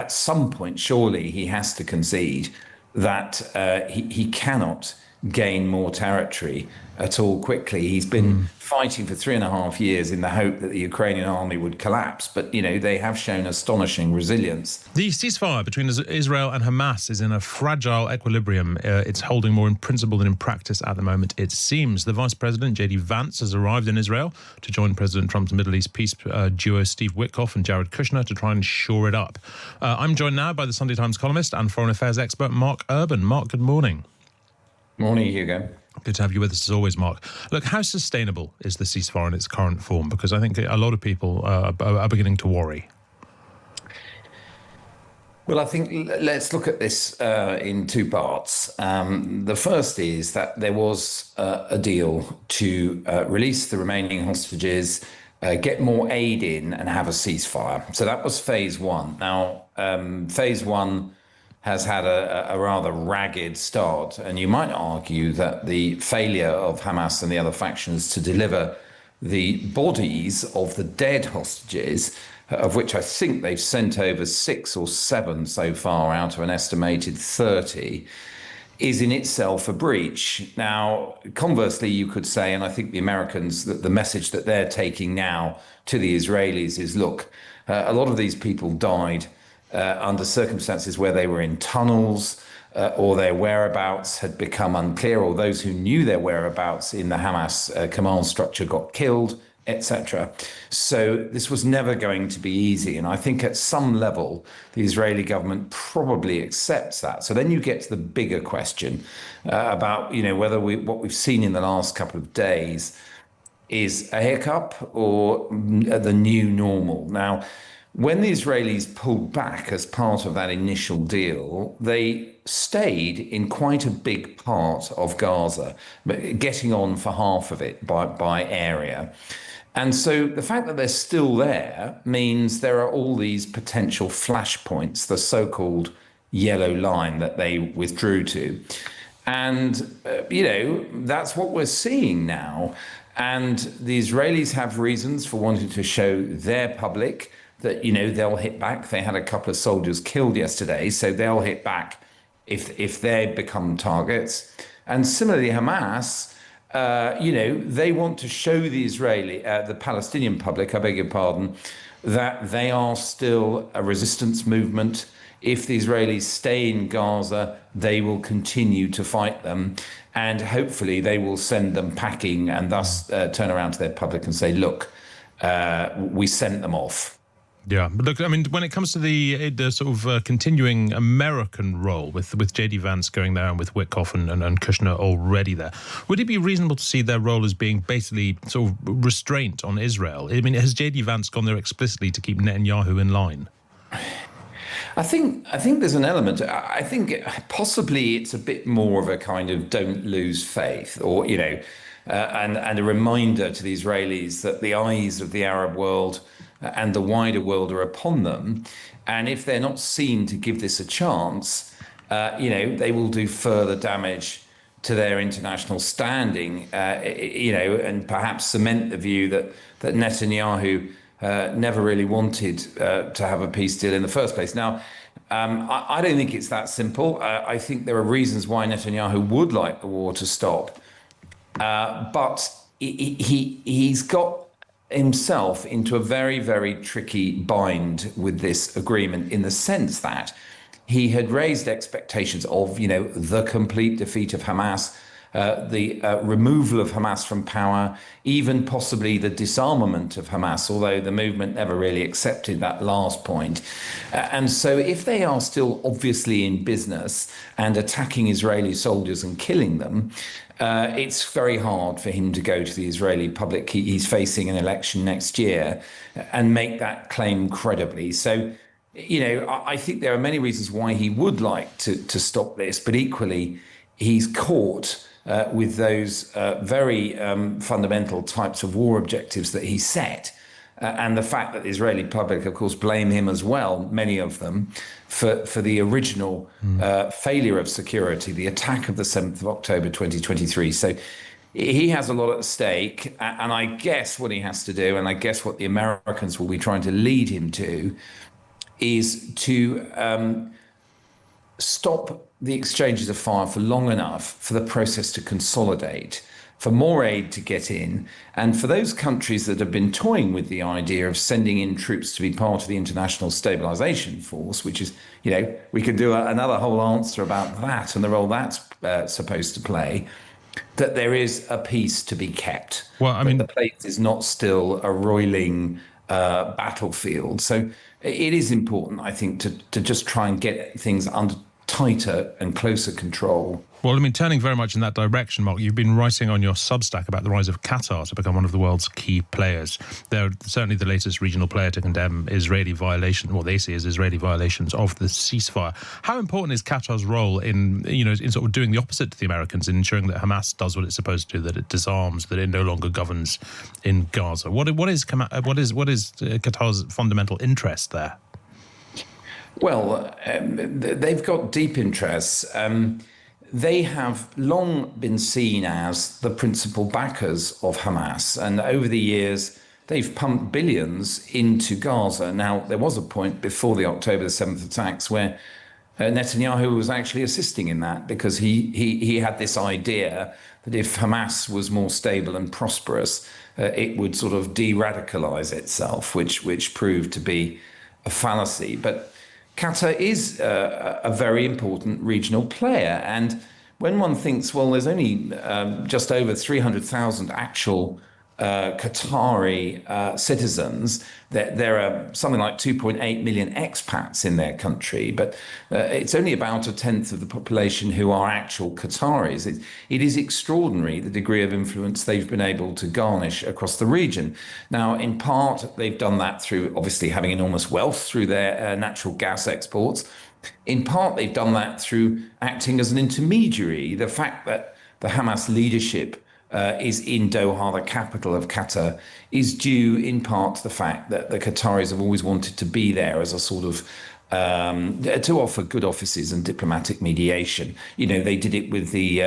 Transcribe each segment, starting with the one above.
at some point, surely he has to concede that he cannot gain more territory at all quickly. He's been fighting for 3.5 years in the hope that the Ukrainian army would collapse. But, they have shown astonishing resilience. The ceasefire between Israel and Hamas is in a fragile equilibrium. It's holding more in principle than in practice at the moment, it seems. The Vice President, J.D. Vance, has arrived in Israel to join President Trump's Middle East peace duo Steve Witkoff and Jared Kushner to try and shore it up. I'm joined now by the Sunday Times columnist and foreign affairs expert Mark Urban. Mark, good morning. Morning, Hugo. Good to have you with us as always, Mark. Look, how sustainable is the ceasefire in its current form? Because I think a lot of people are beginning to worry. Well, I think let's look at this in two parts. The first is that there was a deal to release the remaining hostages, get more aid in and have a ceasefire. So that was phase one. Now, phase one has had a rather ragged start. And you might argue that the failure of Hamas and the other factions to deliver the bodies of the dead hostages, of which I think they've sent over 6 or 7 so far out of an estimated 30, is in itself a breach. Now, conversely, you could say, and I think the Americans, that the message that they're taking now to the Israelis is, look, a lot of these people died under circumstances where they were in tunnels or their whereabouts had become unclear, or those who knew their whereabouts in the Hamas command structure got killed, etc. So this was never going to be easy. And I think at some level, the Israeli government probably accepts that. So then you get to the bigger question about, whether what we've seen in the last couple of days is a hiccup or the new normal. Now, when the Israelis pulled back as part of that initial deal, they stayed in quite a big part of Gaza, but getting on for half of it by area. And so the fact that they're still there means there are all these potential flashpoints, the so-called yellow line that they withdrew to. And, that's what we're seeing now. And the Israelis have reasons for wanting to show their public that, they'll hit back. They had a couple of soldiers killed yesterday, so they'll hit back if they become targets. And similarly, Hamas, they want to show the Palestinian public, I beg your pardon, that they are still a resistance movement. If the Israelis stay in Gaza, they will continue to fight them. And hopefully they will send them packing and thus turn around to their public and say, look, we sent them off. Yeah, but look, I mean, when it comes to the sort of continuing American role with J.D. Vance going there and with Witkoff and Kushner already there, would it be reasonable to see their role as being basically sort of restraint on Israel? I mean, has J.D. Vance gone there explicitly to keep Netanyahu in line? I think there's an element. I think possibly it's a bit more of a kind of don't lose faith, or and a reminder to the Israelis that the eyes of the Arab world and the wider world are upon them. And if they're not seen to give this a chance, they will do further damage to their international standing, and perhaps cement the view that Netanyahu never really wanted to have a peace deal in the first place. Now, I don't think it's that simple. I think there are reasons why Netanyahu would like the war to stop. But he's got himself into a very, very tricky bind with this agreement, in the sense that he had raised expectations of, the complete defeat of Hamas, the removal of Hamas from power, even possibly the disarmament of Hamas, although the movement never really accepted that last point. And so if they are still obviously in business and attacking Israeli soldiers and killing them, it's very hard for him to go to the Israeli public. He's facing an election next year and make that claim credibly. So, I think there are many reasons why he would like to stop this, but equally he's caught with those very fundamental types of war objectives that he set. And the fact that the Israeli public, of course, blame him as well, many of them, for the original failure of security, the attack of the 7th of October 2023. So he has a lot at stake. And I guess what he has to do, and I guess what the Americans will be trying to lead him to, is to stop the exchanges of fire for long enough for the process to consolidate, for more aid to get in, and for those countries that have been toying with the idea of sending in troops to be part of the international stabilization force, which is, we could do another whole answer about that and the role that's supposed to play, that there is a peace to be kept. Well, I mean, the place is not still a roiling battlefield. So it is important, I think, to just try and get things under tighter and closer control. Well, I mean, turning very much in that direction, Mark, you've been writing on your Substack about the rise of Qatar to become one of the world's key players. They're certainly the latest regional player to condemn Israeli violations, what they see as Israeli violations of the ceasefire. How important is Qatar's role in sort of doing the opposite to the Americans, in ensuring that Hamas does what it's supposed to do, that it disarms, that it no longer governs in Gaza? What is Qatar's fundamental interest there? Well, they've got deep interests. They have long been seen as the principal backers of Hamas. And over the years, they've pumped billions into Gaza. Now, there was a point before the October the 7th attacks where Netanyahu was actually assisting in that, because he had this idea that if Hamas was more stable and prosperous, it would sort of de-radicalize itself, which proved to be a fallacy. But Qatar is a very important regional player. And when one thinks, well, there's only just over 300,000 actual Qatari citizens, there are something like 2.8 million expats in their country, but it's only about a tenth of the population who are actual Qataris. It is extraordinary the degree of influence they've been able to garnish across the region. Now, in part, they've done that through obviously having enormous wealth through their natural gas exports. In part, they've done that through acting as an intermediary. The fact that the Hamas leadership is in Doha, the capital of Qatar, is due in part to the fact that the Qataris have always wanted to be there as a sort of to offer good offices and diplomatic mediation. They did it with the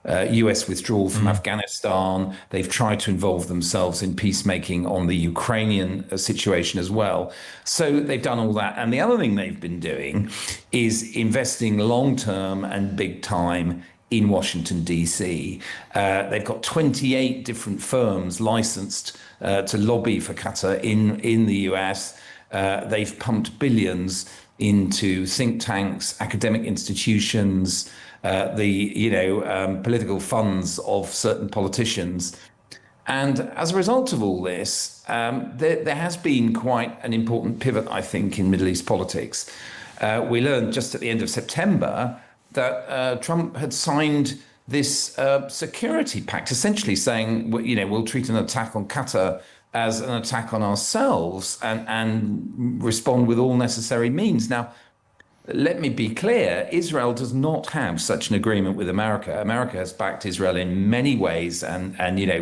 US withdrawal from Afghanistan. They've tried to involve themselves in peacemaking on the Ukrainian situation as well. So they've done all that. And the other thing they've been doing is investing long-term and big time in Washington, D.C. They've got 28 different firms licensed to lobby for Qatar in the US. They've pumped billions into think tanks, academic institutions, political funds of certain politicians. And as a result of all this, there has been quite an important pivot, I think, in Middle East politics. We learned just at the end of September that Trump had signed this security pact, essentially saying, we'll treat an attack on Qatar as an attack on ourselves and respond with all necessary means. Now, let me be clear, Israel does not have such an agreement with America. America has backed Israel in many ways and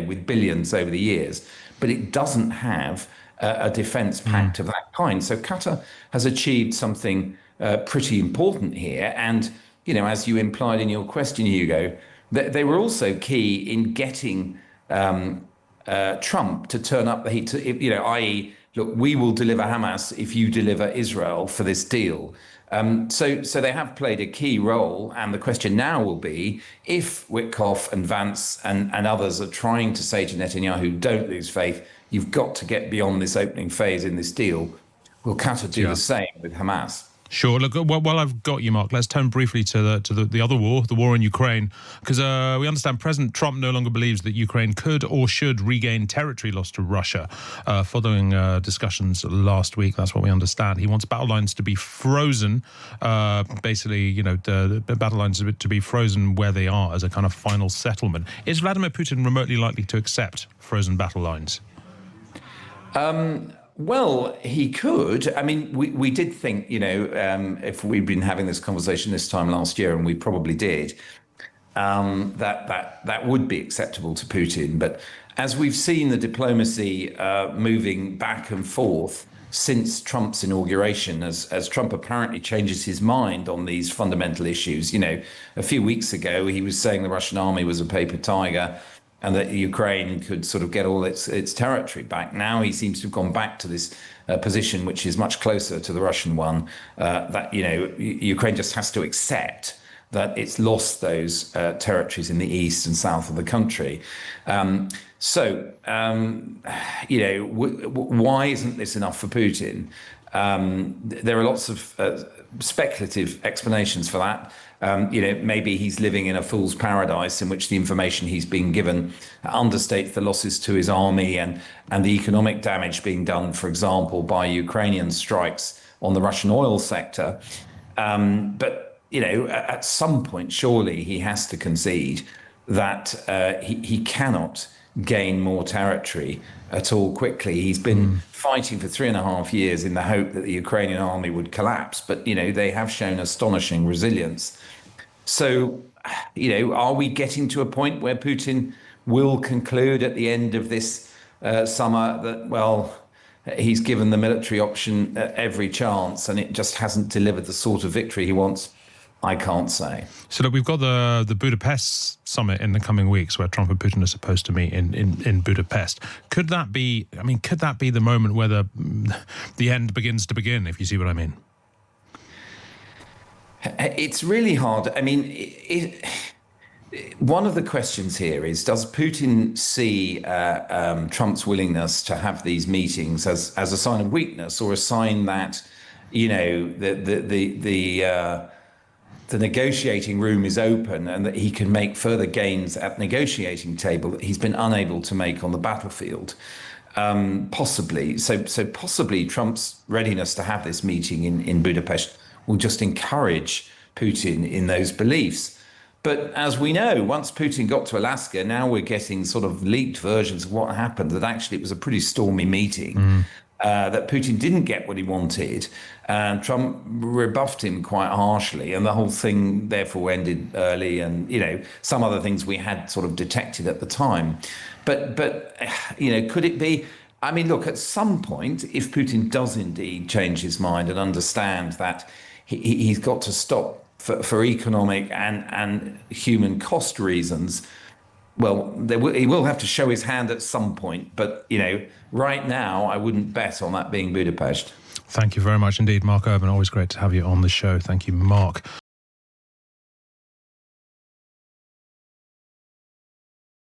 with billions over the years, but it doesn't have a defense pact of that kind. So Qatar has achieved something pretty important here. And as you implied in your question, Hugo, they were also key in getting Trump to turn up the heat, i.e., look, we will deliver Hamas if you deliver Israel for this deal. So they have played a key role. And the question now will be, if Witkoff and Vance and others are trying to say to Netanyahu, don't lose faith, you've got to get beyond this opening phase in this deal, will Qatar do the same with Hamas? Sure. Look, while I've got you, Mark, let's turn briefly to the other war, the war in Ukraine, because we understand President Trump no longer believes that Ukraine could or should regain territory lost to Russia following discussions last week. That's what we understand. He wants battle lines to be frozen, the battle lines to be frozen where they are as a kind of final settlement. Is Vladimir Putin remotely likely to accept frozen battle lines? Well, he could. I mean, we did think, if we'd been having this conversation this time last year, and we probably did, that would be acceptable to Putin. But as we've seen the diplomacy moving back and forth since Trump's inauguration, as Trump apparently changes his mind on these fundamental issues, a few weeks ago, he was saying the Russian army was a paper tiger and that Ukraine could sort of get all its territory back. Now he seems to have gone back to this position which is much closer to the Russian one, that, Ukraine just has to accept that it's lost those territories in the east and south of the country. Why isn't this enough for Putin? There are lots of speculative explanations for that. Maybe he's living in a fool's paradise in which the information he's being given understates the losses to his army and the economic damage being done, for example, by Ukrainian strikes on the Russian oil sector. But at some point, surely he has to concede that he cannot gain more territory at all quickly. He's been fighting for 3.5 years in the hope that the Ukrainian army would collapse, but they have shown astonishing resilience. So, are we getting to a point where Putin will conclude at the end of this summer that, well, he's given the military option every chance and it just hasn't delivered the sort of victory he wants? I can't say. So look, we've got the Budapest summit in the coming weeks where Trump and Putin are supposed to meet in Budapest. Could that be the moment where the end begins to begin, if you see what I mean? It's really hard. I mean, one of the questions here is, does Putin see Trump's willingness to have these meetings as a sign of weakness, or a sign that, the negotiating room is open and that he can make further gains at negotiating table that he's been unable to make on the battlefield? Possibly. So possibly Trump's readiness to have this meeting in Budapest will just encourage Putin in those beliefs. But as we know, once Putin got to Alaska, now we're getting sort of leaked versions of what happened, that actually it was a pretty stormy meeting. That Putin didn't get what he wanted, and Trump rebuffed him quite harshly, and the whole thing therefore ended early, and some other things we had sort of detected at the time. But could it be? I mean, look, at some point, if Putin does indeed change his mind and understand that he's got to stop for economic and human cost reasons, well, he will have to show his hand at some point. But, right now, I wouldn't bet on that being Budapest. Thank you very much indeed, Mark Urban. Always great to have you on the show. Thank you, Mark.